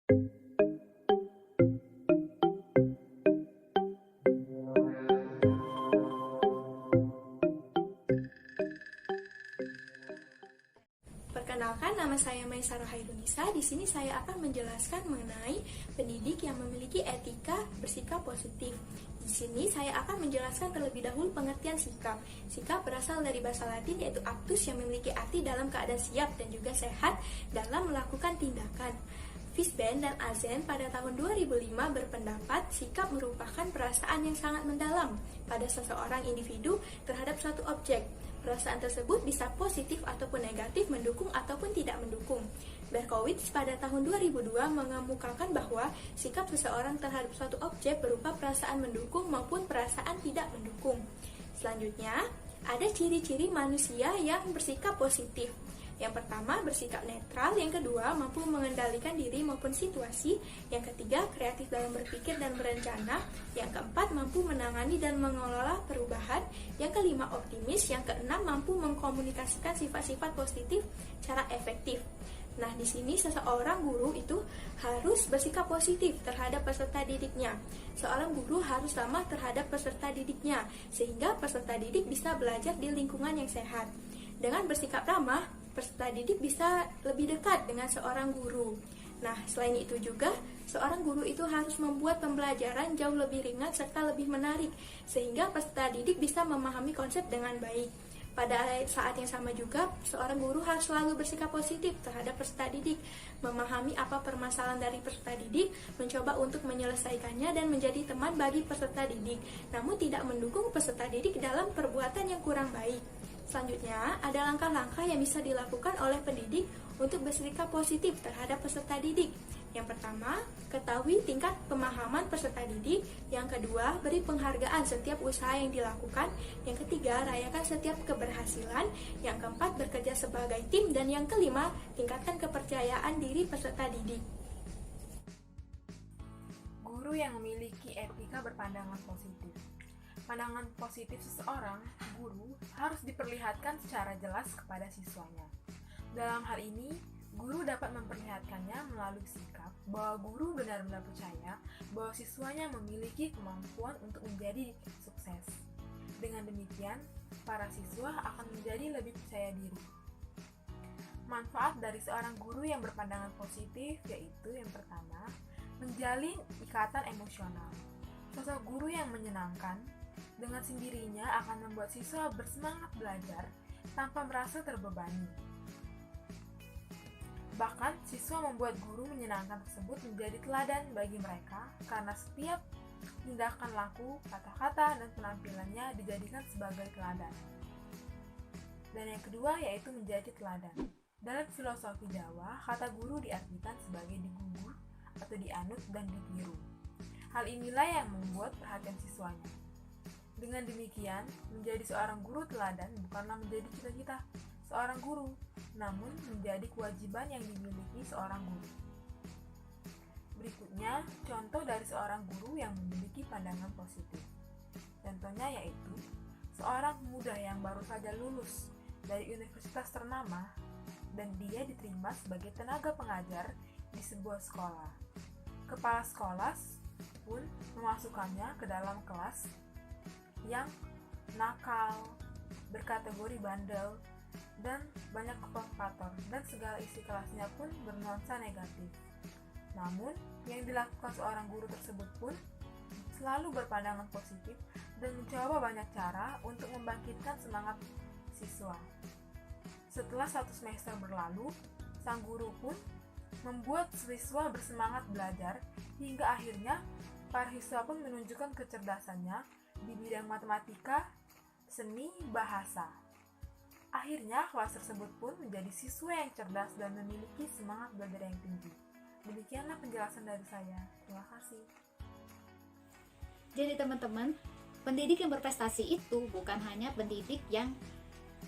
Perkenalkan, nama saya Maisarah Hairunisa. Di sini saya akan menjelaskan mengenai pendidik yang memiliki etika bersikap positif. Di sini saya akan menjelaskan terlebih dahulu pengertian sikap. Sikap berasal dari bahasa Latin yaitu actus yang memiliki arti dalam keadaan siap dan juga sehat dalam melakukan tindakan. Fishbein dan Azen pada tahun 2005 berpendapat sikap merupakan perasaan yang sangat mendalam pada seseorang individu terhadap suatu objek. Perasaan tersebut bisa positif ataupun negatif, mendukung ataupun tidak mendukung. Berkowitz pada tahun 2002 mengemukakan bahwa sikap seseorang terhadap suatu objek berupa perasaan mendukung maupun perasaan tidak mendukung. Selanjutnya, ada ciri-ciri manusia yang bersikap positif. Yang pertama, bersikap netral. Yang kedua, mampu mengendalikan diri maupun situasi. Yang ketiga, kreatif dalam berpikir dan berencana. Yang keempat, mampu menangani dan mengelola perubahan. Yang kelima, optimis. Yang keenam, mampu mengkomunikasikan sifat-sifat positif secara efektif. Nah, di sini seseorang guru itu harus bersikap positif terhadap peserta didiknya. Seorang guru harus ramah terhadap peserta didiknya, sehingga peserta didik bisa belajar di lingkungan yang sehat. Dengan bersikap ramah, peserta didik bisa lebih dekat dengan seorang guru. Nah, selain itu juga, seorang guru itu harus membuat pembelajaran jauh lebih ringan serta lebih menarik, sehingga peserta didik bisa memahami konsep dengan baik. Pada saat yang sama juga, seorang guru harus selalu bersikap positif terhadap peserta didik, memahami apa permasalahan dari peserta didik, mencoba untuk menyelesaikannya dan menjadi teman bagi peserta didik, namun tidak mendukung peserta didik dalam perbuatan yang kurang baik. Selanjutnya, ada langkah-langkah yang bisa dilakukan oleh pendidik untuk bersikap positif terhadap peserta didik. Yang pertama, ketahui tingkat pemahaman peserta didik. Yang kedua, beri penghargaan setiap usaha yang dilakukan. Yang ketiga, rayakan setiap keberhasilan. Yang keempat, bekerja sebagai tim. Dan yang kelima, tingkatkan kepercayaan diri peserta didik. Guru yang memiliki etika berpandangan positif. Pandangan positif seseorang guru harus diperlihatkan secara jelas kepada siswanya. Dalam hal ini, guru dapat memperlihatkannya melalui sikap bahwa guru benar-benar percaya bahwa siswanya memiliki kemampuan untuk menjadi sukses. Dengan demikian, para siswa akan menjadi lebih percaya diri. Manfaat dari seorang guru yang berpandangan positif yaitu yang pertama, menjalin ikatan emosional. Sosok guru yang menyenangkan dengan sendirinya akan membuat siswa bersemangat belajar tanpa merasa terbebani. Bahkan, siswa membuat guru menyenangkan tersebut menjadi teladan bagi mereka karena setiap tindakan laku, kata-kata, dan penampilannya dijadikan sebagai teladan. Dan yang kedua yaitu menjadi teladan. Dalam filosofi Jawa, kata guru diartikan sebagai digugur atau dianut dan ditiru. Hal inilah yang membuat perhatian siswanya. Dengan demikian, menjadi seorang guru teladan bukanlah menjadi cita-cita seorang guru, namun menjadi kewajiban yang dimiliki seorang guru. Berikutnya, contoh dari seorang guru yang memiliki pandangan positif. Contohnya yaitu, seorang pemuda yang baru saja lulus dari universitas ternama dan dia diterima sebagai tenaga pengajar di sebuah sekolah. Kepala sekolah pun memasukkannya ke dalam kelas yang nakal, berkategori bandel, dan banyak provokator, dan segala isi kelasnya pun bernuansa negatif. Namun, yang dilakukan seorang guru tersebut pun selalu berpandangan positif dan mencoba banyak cara untuk membangkitkan semangat siswa. Setelah 1 semester berlalu, sang guru pun membuat siswa bersemangat belajar hingga akhirnya para siswa pun menunjukkan kecerdasannya di bidang matematika, seni, bahasa. Akhirnya, kelas tersebut pun menjadi siswa yang cerdas dan memiliki semangat belajar yang tinggi. Demikianlah penjelasan dari saya. Terima kasih. Jadi teman-teman, pendidik yang berprestasi itu bukan hanya pendidik yang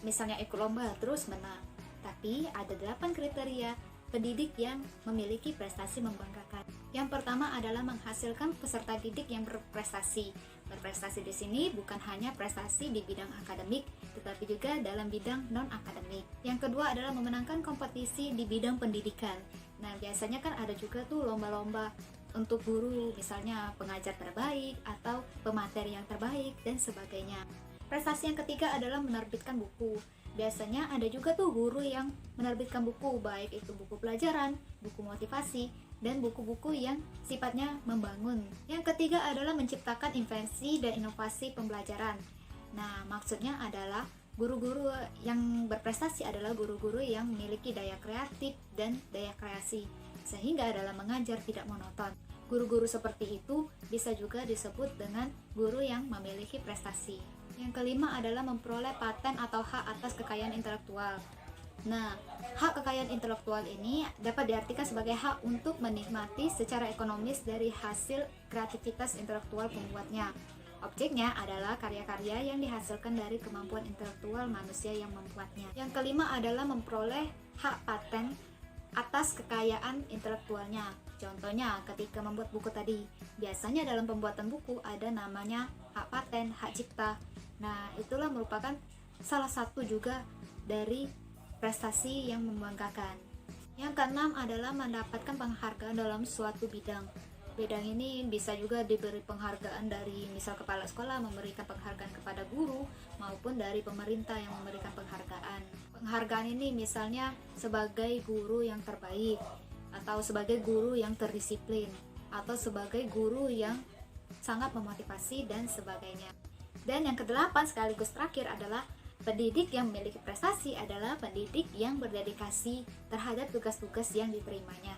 misalnya ikut lomba terus menang, tapi ada 8 kriteria pendidik yang memiliki prestasi membanggakan. Yang pertama adalah menghasilkan peserta didik yang berprestasi. Berprestasi di sini bukan hanya prestasi di bidang akademik, tetapi juga dalam bidang non-akademik. Yang kedua adalah memenangkan kompetisi di bidang pendidikan. Nah, biasanya kan ada juga tuh lomba-lomba untuk guru, misalnya pengajar terbaik atau pemateri yang terbaik dan sebagainya. Prestasi yang ketiga adalah menerbitkan buku. Biasanya ada juga tuh guru yang menerbitkan buku, baik itu buku pelajaran, buku motivasi, dan buku-buku yang sifatnya membangun. Yang ketiga adalah menciptakan invensi dan inovasi pembelajaran. Nah, maksudnya adalah guru-guru yang berprestasi adalah guru-guru yang memiliki daya kreatif dan daya kreasi, sehingga dalam mengajar tidak monoton. Guru-guru seperti itu bisa juga disebut dengan guru yang memiliki prestasi. Yang kelima adalah memperoleh paten atau hak atas kekayaan intelektual. Nah, hak kekayaan intelektual ini dapat diartikan sebagai hak untuk menikmati secara ekonomis dari hasil kreativitas intelektual pembuatnya. Objeknya adalah karya-karya yang dihasilkan dari kemampuan intelektual manusia yang membuatnya. Yang kelima adalah memperoleh hak paten atas kekayaan intelektualnya. Contohnya, ketika membuat buku tadi, biasanya dalam pembuatan buku ada namanya hak paten, hak cipta. Nah, itulah merupakan salah satu juga dari prestasi yang membanggakan. Yang keenam adalah mendapatkan penghargaan dalam suatu bidang. Bidang ini bisa juga diberi penghargaan dari misal kepala sekolah memberikan penghargaan kepada guru maupun dari pemerintah yang memberikan penghargaan. Penghargaan ini misalnya sebagai guru yang terbaik atau sebagai guru yang terdisiplin atau sebagai guru yang sangat memotivasi dan sebagainya. Dan yang kedelapan sekaligus terakhir adalah pendidik yang memiliki prestasi adalah pendidik yang berdedikasi terhadap tugas-tugas yang diterimanya.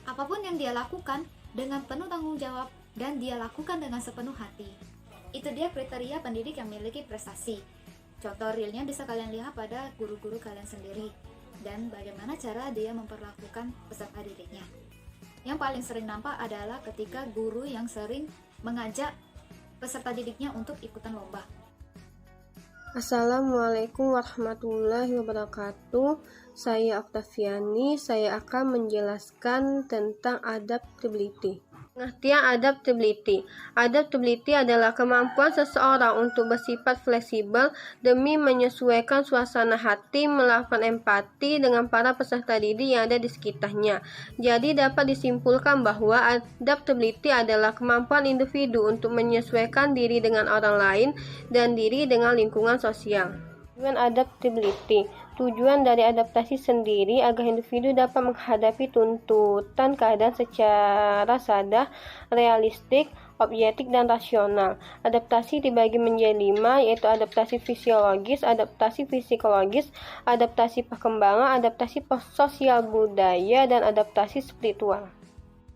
Apapun yang dia lakukan dengan penuh tanggung jawab dan dia lakukan dengan sepenuh hati. Itu dia kriteria pendidik yang memiliki prestasi. Contoh realnya bisa kalian lihat pada guru-guru kalian sendiri dan bagaimana cara dia memperlakukan peserta didiknya. Yang paling sering nampak adalah ketika guru yang sering mengajak peserta didiknya untuk ikutan lomba. Assalamualaikum warahmatullahi wabarakatuh. Saya Oktaviani. Saya akan menjelaskan tentang adaptability. Pengertian adaptability. Adaptability adalah kemampuan seseorang untuk bersifat fleksibel demi menyesuaikan suasana hati, melakukan empati dengan para peserta didik yang ada di sekitarnya. Jadi dapat disimpulkan bahwa adaptability adalah kemampuan individu untuk menyesuaikan diri dengan orang lain dan diri dengan lingkungan sosial. Tujuan adaptability. Tujuan dari adaptasi sendiri agar individu dapat menghadapi tuntutan keadaan secara sadar, realistik, objektif, dan rasional. Adaptasi dibagi menjadi 5, yaitu adaptasi fisiologis, adaptasi psikologis, adaptasi perkembangan, adaptasi sosial budaya, dan adaptasi spiritual.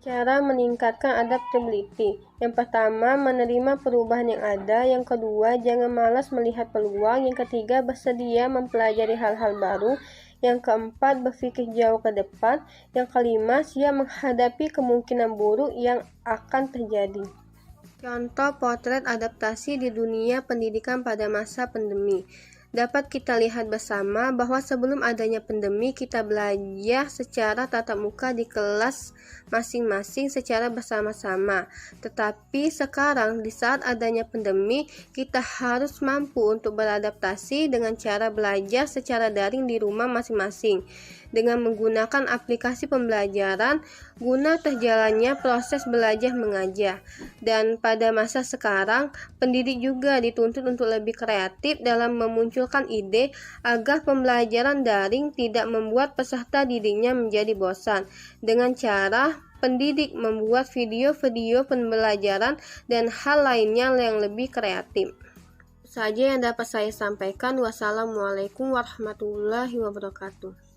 Cara meningkatkan adaptability. Yang pertama, menerima perubahan yang ada. Yang kedua, jangan malas melihat peluang. Yang ketiga, bersedia mempelajari hal-hal baru. Yang keempat, berpikir jauh ke depan. Yang kelima, siap menghadapi kemungkinan buruk yang akan terjadi. Contoh potret adaptasi di dunia pendidikan pada masa pandemi. Dapat kita lihat bersama bahwa sebelum adanya pandemi kita belajar secara tatap muka di kelas masing-masing secara bersama-sama. Tetapi sekarang di saat adanya pandemi kita harus mampu untuk beradaptasi dengan cara belajar secara daring di rumah masing-masing dengan menggunakan aplikasi pembelajaran guna terjalannya proses belajar mengajar. Dan pada masa sekarang, pendidik juga dituntut untuk lebih kreatif dalam memunculkan ide agar pembelajaran daring tidak membuat peserta didiknya menjadi bosan. Dengan cara pendidik membuat video-video pembelajaran dan hal lainnya yang lebih kreatif. Saja yang dapat saya sampaikan. Wassalamualaikum warahmatullahi wabarakatuh.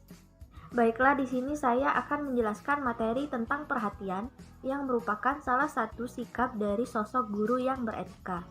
Baiklah, di sini saya akan menjelaskan materi tentang perhatian yang merupakan salah satu sikap dari sosok guru yang beretika.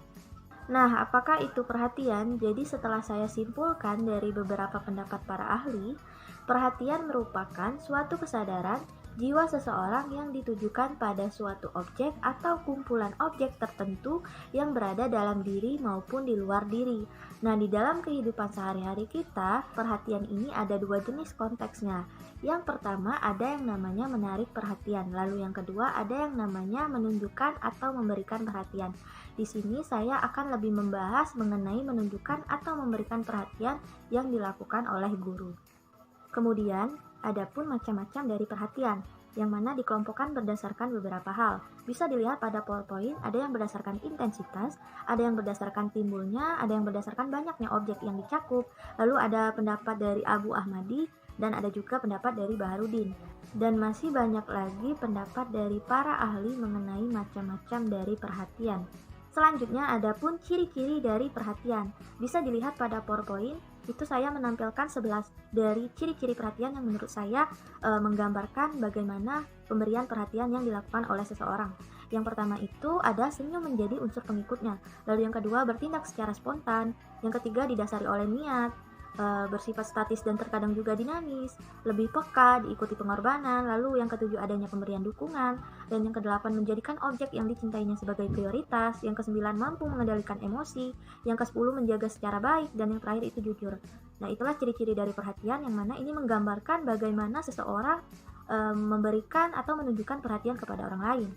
Nah, apakah itu perhatian? Jadi setelah saya simpulkan dari beberapa pendapat para ahli, perhatian merupakan suatu kesadaran jiwa seseorang yang ditujukan pada suatu objek atau kumpulan objek tertentu yang berada dalam diri maupun di luar diri. Nah, di dalam kehidupan sehari-hari kita, perhatian ini ada dua jenis konteksnya. Yang pertama ada yang namanya menarik perhatian, lalu yang kedua ada yang namanya menunjukkan atau memberikan perhatian. Di sini saya akan lebih membahas mengenai menunjukkan atau memberikan perhatian yang dilakukan oleh guru. Kemudian, adapun macam-macam dari perhatian. yang mana dikelompokkan berdasarkan beberapa hal. Bisa dilihat pada PowerPoint, ada yang berdasarkan intensitas, ada yang berdasarkan timbulnya, ada yang berdasarkan banyaknya objek yang dicakup, lalu ada pendapat dari Abu Ahmadi, dan ada juga pendapat dari Baharudin. Dan masih banyak lagi pendapat dari para ahli mengenai macam-macam dari perhatian. Selanjutnya ada pun ciri-ciri dari perhatian. Bisa dilihat pada PowerPoint, itu saya menampilkan 11 dari ciri-ciri perhatian yang menurut saya menggambarkan bagaimana pemberian perhatian yang dilakukan oleh seseorang. Yang pertama itu ada senyum menjadi unsur pengikutnya. Lalu yang kedua bertindak secara spontan. Yang ketiga didasari oleh niat, bersifat statis dan terkadang juga dinamis, lebih peka, diikuti pengorbanan, lalu yang ketujuh adanya pemberian dukungan, dan yang kedelapan menjadikan objek yang dicintainya sebagai prioritas, yang kesembilan mampu mengendalikan emosi, yang kesepuluh menjaga secara baik, dan yang terakhir itu jujur. Nah, itulah ciri-ciri dari perhatian yang mana ini menggambarkan bagaimana seseorang memberikan atau menunjukkan perhatian kepada orang lain.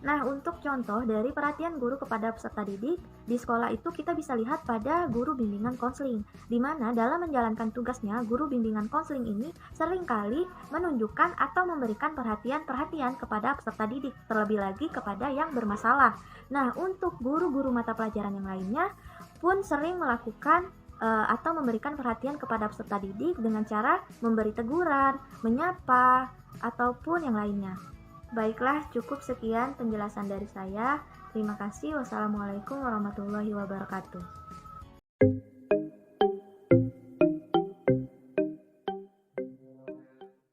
Nah, untuk contoh dari perhatian guru kepada peserta didik, di sekolah itu kita bisa lihat pada guru bimbingan konseling, di mana dalam menjalankan tugasnya, guru bimbingan konseling ini seringkali menunjukkan atau memberikan perhatian-perhatian kepada peserta didik, terlebih lagi kepada yang bermasalah. Nah, untuk guru-guru mata pelajaran yang lainnya pun sering melakukan atau memberikan perhatian kepada peserta didik dengan cara memberi teguran, menyapa, ataupun yang lainnya. Baiklah, cukup sekian penjelasan dari saya. Terima kasih. Wassalamualaikum warahmatullahi wabarakatuh.